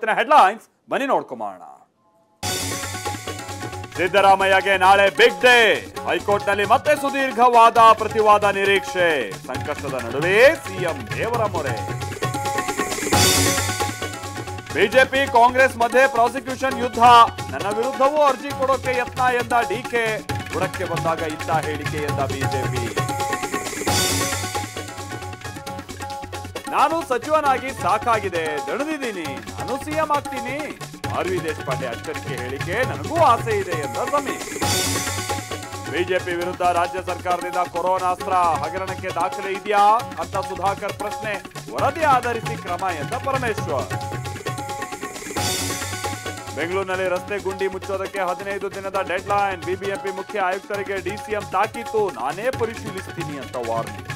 ಇವತ್ತಿನ ಹೆಡ್ಲೈನ್ಸ್ ಬನ್ನಿ ನೋಡ್ಕೊಂಬೋಣ. ಸಿದ್ದರಾಮಯ್ಯಗೆ ನಾಳೆ ಬಿಗ್ ಡೇ. ಹೈಕೋರ್ಟ್ನಲ್ಲಿ ಮತ್ತೆ ಸುದೀರ್ಘ ವಾದ ಪ್ರತಿವಾದ ನಿರೀಕ್ಷೆ. ಸಂಕಷ್ಟದ ನಡುವೆ ಸಿಎಂ ದೇವರ ಮೊರೆ. ಬಿಜೆಪಿ ಕಾಂಗ್ರೆಸ್ ಮಧ್ಯೆ ಪ್ರಾಸಿಕ್ಯೂಷನ್ ಯುದ್ಧ. ನನ್ನ ವಿರುದ್ಧವೂ ಅರ್ಜಿ ಕೊಡೋಕೆ ಯತ್ನ ಎಂದ ಡಿಕೆ. ಬುಡಕ್ಕೆ ಬಂದಾಗ ಇಂಥ ಹೇಳಿಕೆ ಎಂದ ಬಿಜೆಪಿ. ನಾನು ಸಚಿವನಾಗಿ ಸಾಕಾಗಿದೆ, ದಣಿದಿದ್ದೀನಿ, ನಾನು ಸಿಎಂ ಆಗ್ತೀನಿ. ಆರ್.ವಿ. ದೇಶಪಾಂಡೆ ಅಚ್ಚರಿಕೆ ಹೇಳಿಕೆ. ನನಗೂ ಆಸೆ ಇದೆ ಎಂದ ಸಮೀರ್. ಬಿಜೆಪಿ ವಿರುದ್ಧ ರಾಜ್ಯ ಸರ್ಕಾರದಿಂದ ಕೊರೋನಾಸ್ತ್ರ. ಹಗರಣಕ್ಕೆ ದಾಖಲೆ ಇದೆಯಾ ಅಂತ ಸುಧಾಕರ್ ಪ್ರಶ್ನೆ. ವರದಿ ಆಧರಿಸಿ ಕ್ರಮ ಎಂದ ಪರಮೇಶ್ವರ್. ಬೆಂಗಳೂರಿನಲ್ಲಿ ರಸ್ತೆ ಗುಂಡಿ ಮುಚ್ಚೋದಕ್ಕೆ 15 ದಿನದ ಡೆಡ್ಲೈನ್. ಬಿಬಿಎಂಪಿ ಮುಖ್ಯ ಆಯುಕ್ತರಿಗೆ ಡಿಸಿಎಂ ತಾಕೀತು. ನಾನೇ ಪರಿಶೀಲಿಸ್ತೀನಿ ಅಂತ ವಾರ್ನಿಂಗ್.